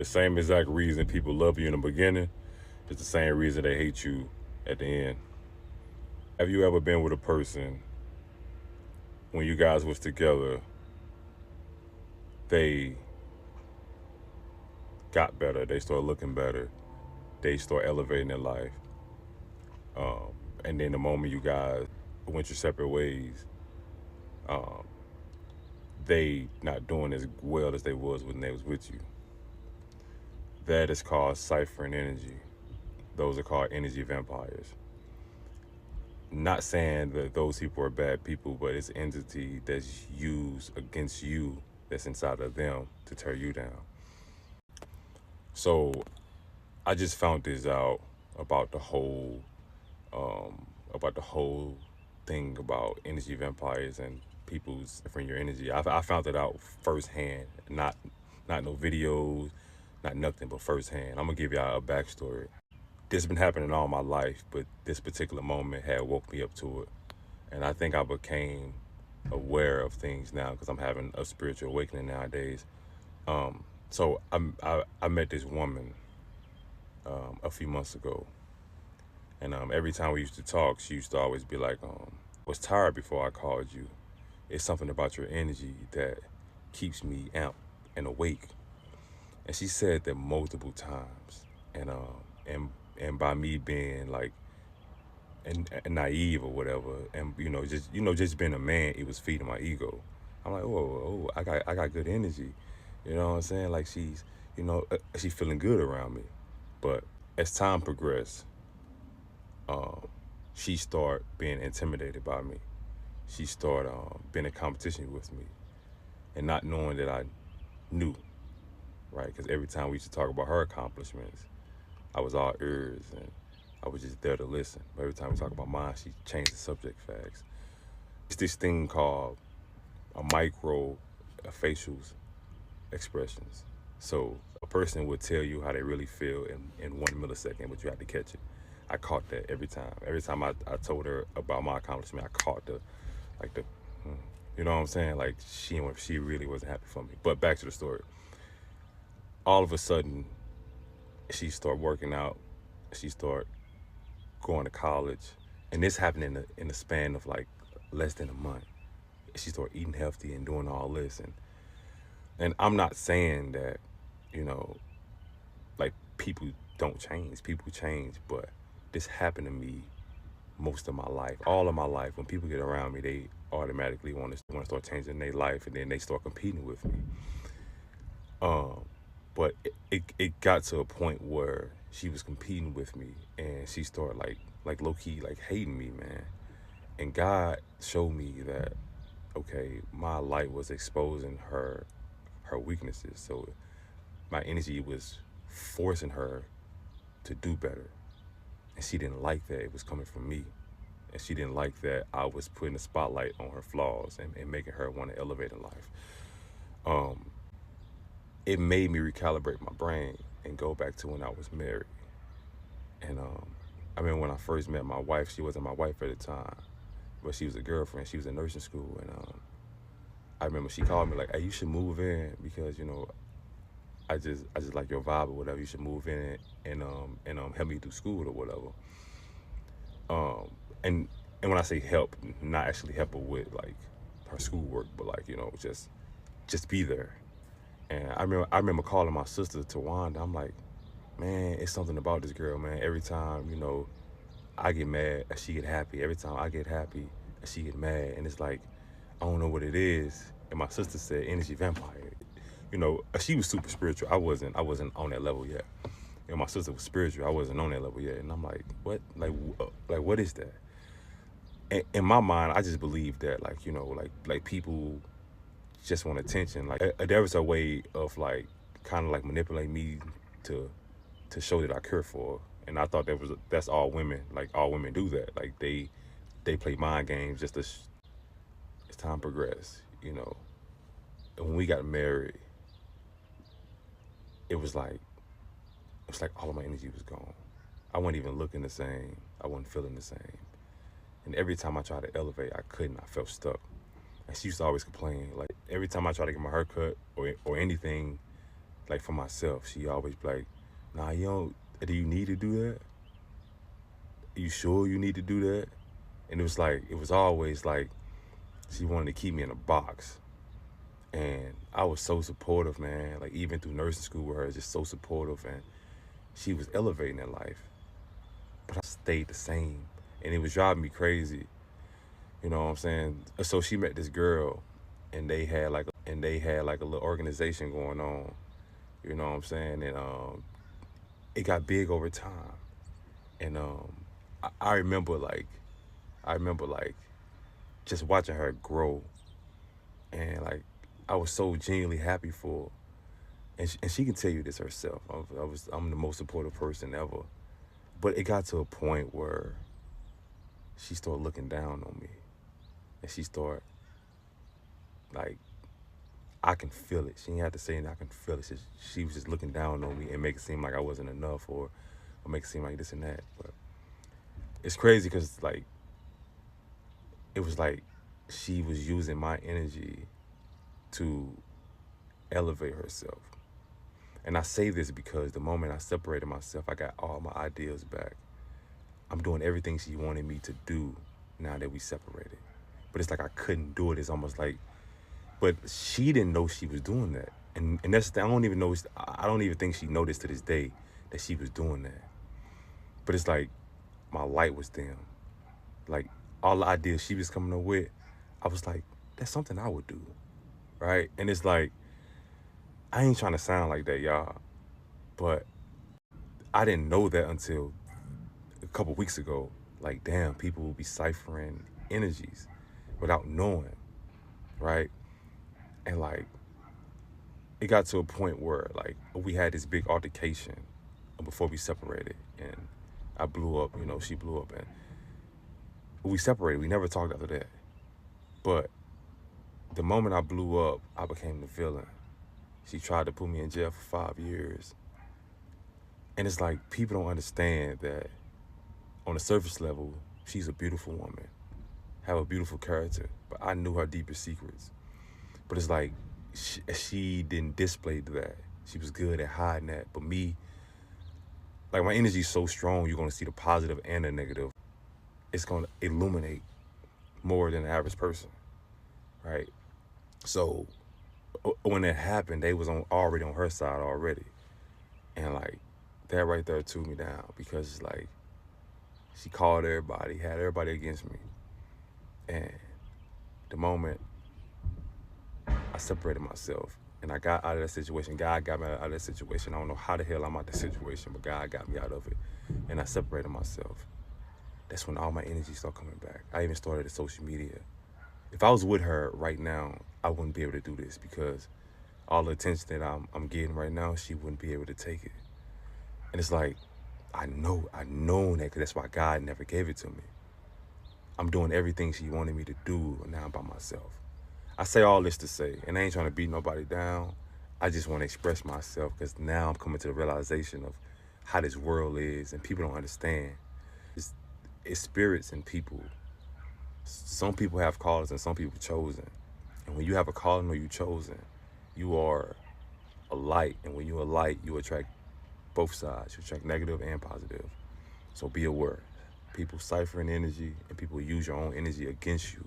The same exact reason people love you in the beginning is the same reason they hate you at the end. Have you ever been with a person when you guys was together, they got better, they started looking better, they start elevating their life, um, and then the moment you guys went your separate ways, um, they not doing as well as they was when they was with you. That is called ciphering energy. Those are called energy vampires. Not saying that those people are bad people, but it's an entity that's used against you that's inside of them to tear you down. So I just found this out about the whole about the whole thing about energy vampires and people's from your energy. I found it out firsthand, not no videos, not nothing, but firsthand. I'm gonna give y'all a backstory. This has been happening all my life, but this particular moment had woke me up to it, and I think I became aware of things now because I'm having a spiritual awakening nowadays. So I met this woman a few months ago, and every time we used to talk, she used to always be like, "Was tired before I called you. It's something about your energy that keeps me amped and awake." And she said that multiple times, and and by me being like and naive or whatever, and just being a man, it was feeding my ego. I'm like, oh, I got good energy, you know what I'm saying? Like she's feeling good around me. But as time progressed, um, she started being intimidated by me. She started being in competition with me, and not knowing that I knew, right? Because every time we used to talk about her accomplishments, I was all ears and I was just there to listen. But every time we talk about mine, she changed the subject facts. It's this thing called a micro facial expressions. So a person would tell you how they really feel in 1 millisecond, but you have to catch it. I caught that every time. Every time I told her about my accomplishment, I caught like the, hmm, you know what I'm saying? Like she really wasn't happy for me. But back to the story. All of a sudden, she started working out. She started going to college, and this happened in the span of like less than a month. She started eating healthy and doing all this, and I'm not saying that, you know, like people don't change. People change, but this happened to me most of my life, all of my life. When people get around me, they automatically want to start changing their life, and then they start competing with me. Um, but it got to a point where she was competing with me, and she started like low key like hating me, man. And God showed me that okay, my light was exposing her weaknesses, so my energy was forcing her to do better, and she didn't like that. It was coming from me, and she didn't like that I was putting the spotlight on her flaws and making her want to elevate in life. Um, it made me recalibrate my brain and go back to when I was married. And I mean, when I first met my wife, she wasn't my wife at the time, but she was a girlfriend. She was in nursing school, and I remember she called me like, "Hey, you should move in because I just like your vibe or whatever. You should move in and help me through school or whatever." Um, and and when I say help, not actually help her with like her schoolwork, but like just be there. And I remember calling my sister Tawanda. I'm like, man, it's something about this girl, man. Every time I get mad, she get happy. Every time I get happy, she get mad, and it's like I don't know what it is. And my sister said energy vampire. She was super spiritual. I wasn't on that level yet. My sister was spiritual. I wasn't on that level yet. And I'm like, what? Like what is that? And in my mind, I just believe that, like people just want attention. Like there was a way of like kind of like manipulate me to show that I care for her. And I thought that's all women. Like all women do that. Like they play mind games just as time progressed. And when we got married, it was like all of my energy was gone. I wasn't even looking the same. I wasn't feeling the same. And every time I tried to elevate, I couldn't. I felt stuck. And she used to always complain. Like every time I tried to get my hair cut or anything, like for myself, she always be like, nah, you don't, do you need to do that? Are you sure you need to do that? And it was always like she wanted to keep me in a box. And I was so supportive, man. Like even through nursing school with her, just so supportive, and she was elevating in life. But I stayed the same. And it was driving me crazy. You know what I'm saying? So she met this girl and they had like a little organization going on. You know what I'm saying? And it got big over time. And I remember like just watching her grow, and like I was so genuinely happy for her. And she can tell you this herself. I'm the most supportive person ever. But it got to a point where she started looking down on me, and she started like, I can feel it. She didn't have to say anything. I can feel it. She was just looking down on me and make it seem like I wasn't enough, or make it seem like this and that. But it's crazy because like it was like she was using my energy to elevate herself. And I say this because the moment I separated myself, I got all my ideas back. I'm doing everything she wanted me to do now that we separated. But it's like I couldn't do it. It's almost like, but she didn't know she was doing that. And that's the, I don't even know, I don't even think she noticed to this day that she was doing that. But it's like my light was dim. Like all the ideas she was coming up with, I was like, that's something I would do, right? And it's like, I ain't trying to sound like that, y'all, but I didn't know that until a couple weeks ago. Like, damn, people will be ciphering energies without knowing, right? And like, it got to a point where like we had this big altercation before we separated, and I blew up, you know, she blew up, and we separated. We never talked after that. But the moment I blew up, I became the villain. She tried to put me in jail for 5 years. And it's like people don't understand that on the surface level, she's a beautiful woman, have a beautiful character, but I knew her deepest secrets. But it's like she didn't display that. She was good at hiding that. But me, like my energy is so strong, you're gonna see the positive and the negative. It's gonna illuminate more than the average person, right? So when that happened, they was already on her side already. And like that right there threw me down, because it's like she called everybody, had everybody against me. And the moment I separated myself and I got out of that situation, God got me out of that situation. I don't know how the hell I'm out of that situation, but God got me out of it. And I separated myself. That's when all my energy started coming back. I even started at social media. If I was with her right now, I wouldn't be able to do this, because all the attention that I'm getting right now, she wouldn't be able to take it. And it's like, I know that, because that's why God never gave it to me. I'm doing everything she wanted me to do now by myself. I say all this to say, and I ain't trying to beat nobody down. I just want to express myself, because now I'm coming to the realization of how this world is, and people don't understand. It's spirits and people. Some people have callers and some people chosen. And when you have a calling or you chosen, you are a light. And when you're a light, you attract both sides. You attract negative and positive. So be aware. People ciphering energy, and people use your own energy against you.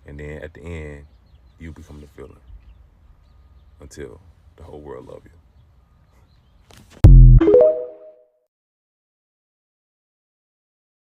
And then at the end, you become the villain until the whole world love you.